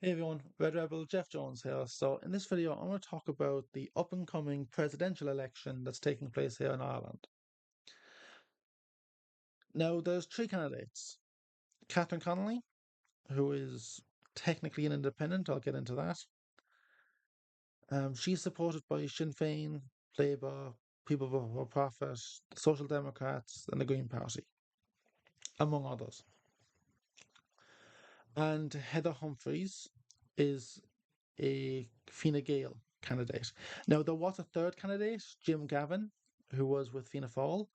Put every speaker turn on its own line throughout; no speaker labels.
Hey everyone, Red Rebel Jeff Jones here. So, in this video, I'm going to talk about the up and coming presidential election that's taking place here in Ireland. Now, there's three candidates: Catherine Connolly, who is technically an independent, I'll get into that. She's supported by Sinn Féin, Labour, People for Profit, the Social Democrats, and the Green Party, among others. And Heather Humphreys is a Fine Gael candidate. Now, there was a third candidate, Jim Gavin, who was with Fianna Fáil,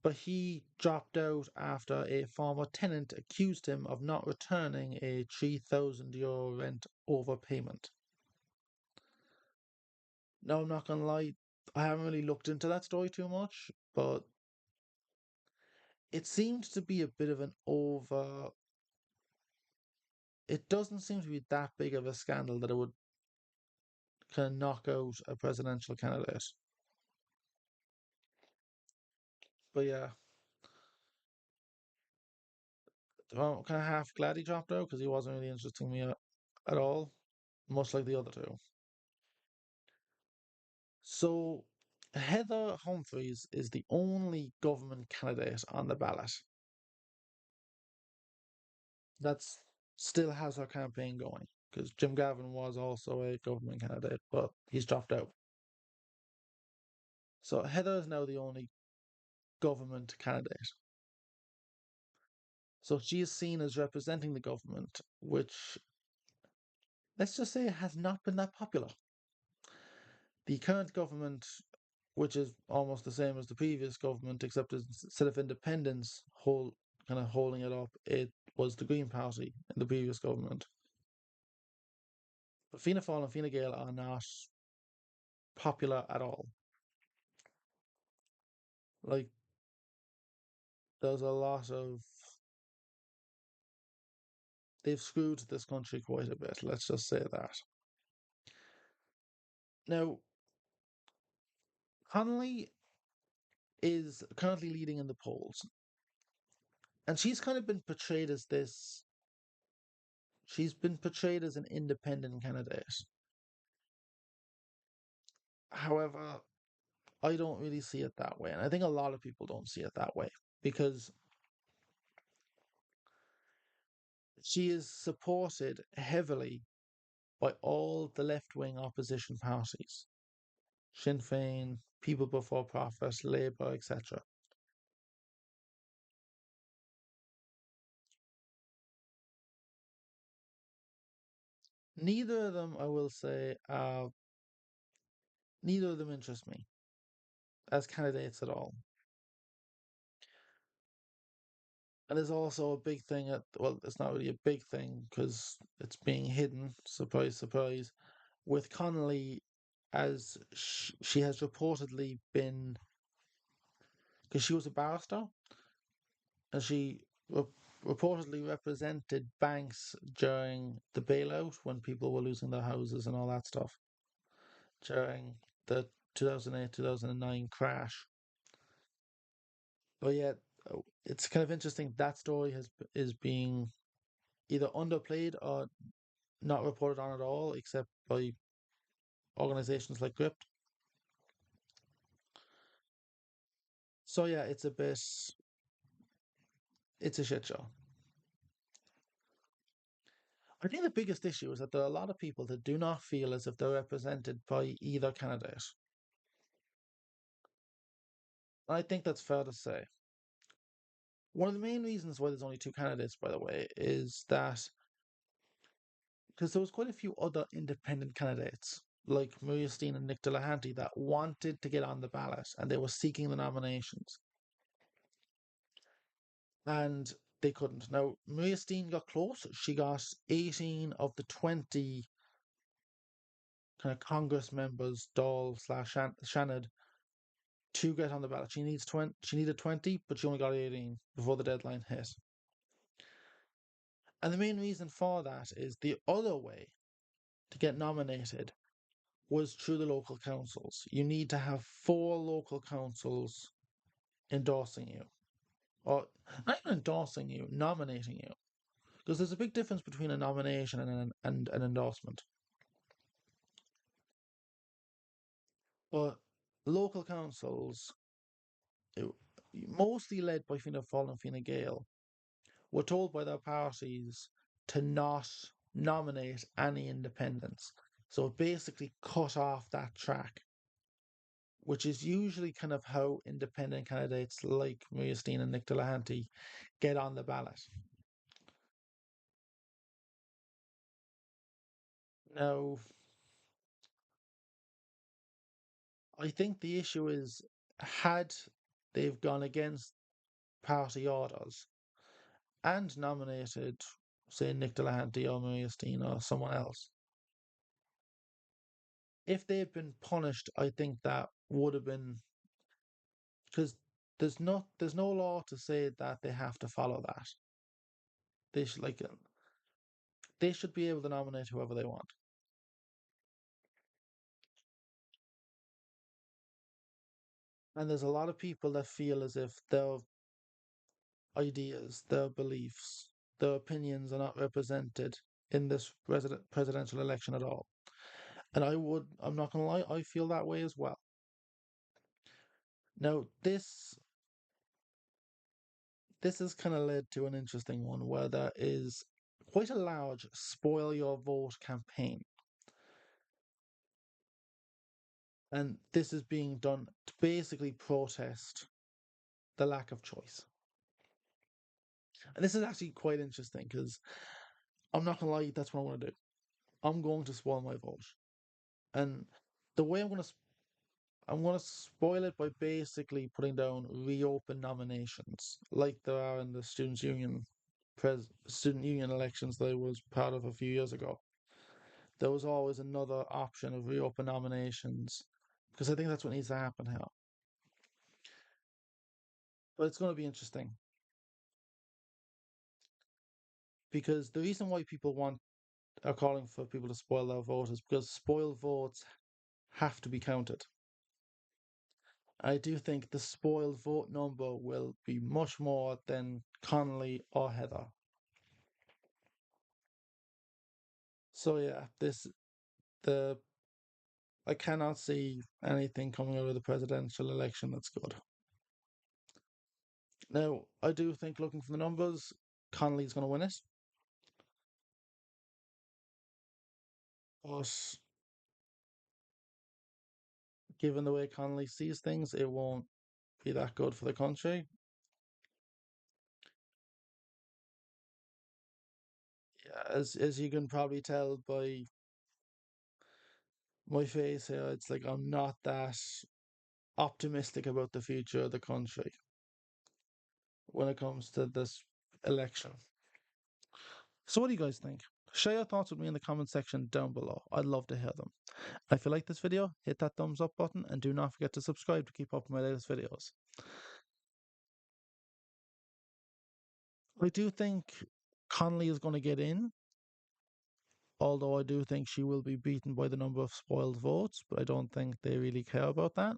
but he dropped out after a former tenant accused him of not returning a €3,000 rent overpayment. Now, I'm not gonna lie, I haven't really looked into that story too much, but it seems to be a bit of an over. It doesn't seem to be that big of a scandal that it would kind of knock out a presidential candidate. But yeah, I'm kind of half glad he dropped out because he wasn't really interesting me at all, much like the other two. So, Heather Humphreys is the only government candidate on the ballot that's still has her campaign going because Jim Gavin was also a government candidate, but he's dropped out. So, Heather is now the only government candidate. So, she is seen as representing the government, which, let's just say, has not been that popular. The current government, which is almost the same as the previous government, except instead of independence kind of holding it up, it was the Green Party in the previous government. But Fianna Fáil and Fine Gael are not popular at all. Like there's a lot of they've screwed this country quite a bit. Let's just say that. Now, Connolly is currently leading in the polls, and she's kind of been portrayed as this. She's been portrayed as an independent candidate. However, I don't really see it that way. And I think a lot of people don't see it that way because she is supported heavily by all the left wing opposition parties: Sinn Féin, People Before Profit, Labour, etc. Neither of them, I will say, neither of them interest me as candidates at all. And there's also a big thing well, it's not really a big thing because it's being hidden, surprise, surprise, with Connolly, as she has reportedly been, because she was a barrister and she reportedly represented banks during the bailout when people were losing their houses and all that stuff during the 2008 2009 crash. But yeah, it's kind of interesting that story is being either underplayed or not reported on at all, except by organizations like Gript. So yeah, it's a shit show. I think the biggest issue is that there are a lot of people that do not feel as if they're represented by either candidate. I think that's fair to say. One of the main reasons why there's only two candidates, by the way, is that because there was quite a few other independent candidates, like Maria Steen and Nick Delahanty, that wanted to get on the ballot and they were seeking the nominations. And they couldn't. Now, Maria Steen got close. She got 18 of the 20 kind of Congress members, Dáil slash Shannon, to get on the ballot. She needed 20, but she only got 18 before the deadline hit. And the main reason for that is the other way to get nominated was through the local councils. You need to have four local councils endorsing you, or not even endorsing you, nominating you. Because there's a big difference between a nomination and an endorsement. But local councils, uh, mostly led by Fianna Fáil and Fine Gael, were told by their parties to not nominate any independents. So it basically cut off that track, which is usually kind of how independent candidates like Maria Steen and Nick Delahanty get on the ballot. Now, I think the issue is had they've gone against party orders and nominated, say, Nick Delahanty or Maria Steen or someone else, if they'd been punished, I think that would have been because there's no law to say that they have to follow that. They should they should be able to nominate whoever they want. And there's a lot of people that feel as if their ideas, their beliefs, their opinions are not represented in this presidential election at all. And I'm not gonna lie, I feel that way as well. Now, this has kind of led to an interesting one where there is quite a large spoil your vote campaign. And this is being done to basically protest the lack of choice. And this is actually quite interesting because I'm not gonna lie, that's what I want to do. I'm going to spoil my vote. And the way I'm gonna spoil it by basically putting down reopen nominations, like there are in the student union elections that I was part of a few years ago. There was always another option of reopen nominations because I think that's what needs to happen here. But it's going to be interesting because the reason why people are calling for people to spoil their vote is because spoiled votes have to be counted. I do think the spoiled vote number will be much more than Connolly or Heather. So yeah, this the I cannot see anything coming out of the presidential election that's good. Now, I do think looking from the numbers, Connolly's going to win it, but given the way Connolly sees things, it won't be that good for the country. Yeah, as you can probably tell by my face here, it's like I'm not that optimistic about the future of the country when it comes to this election. So, what do you guys think? Share your thoughts with me in the comment section down below. I'd love to hear them. If you like this video, hit that thumbs up button and do not forget to subscribe to keep up with my latest videos. I do think Connolly is going to get in, although I do think she will be beaten by the number of spoiled votes, but I don't think they really care about that.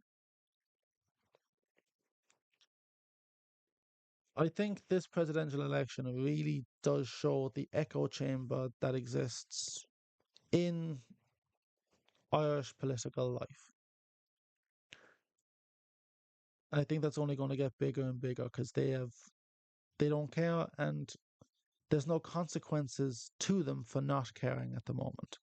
I think this presidential election really does show the echo chamber that exists in Irish political life. And I think that's only going to get bigger and bigger because they don't care and there's no consequences to them for not caring at the moment.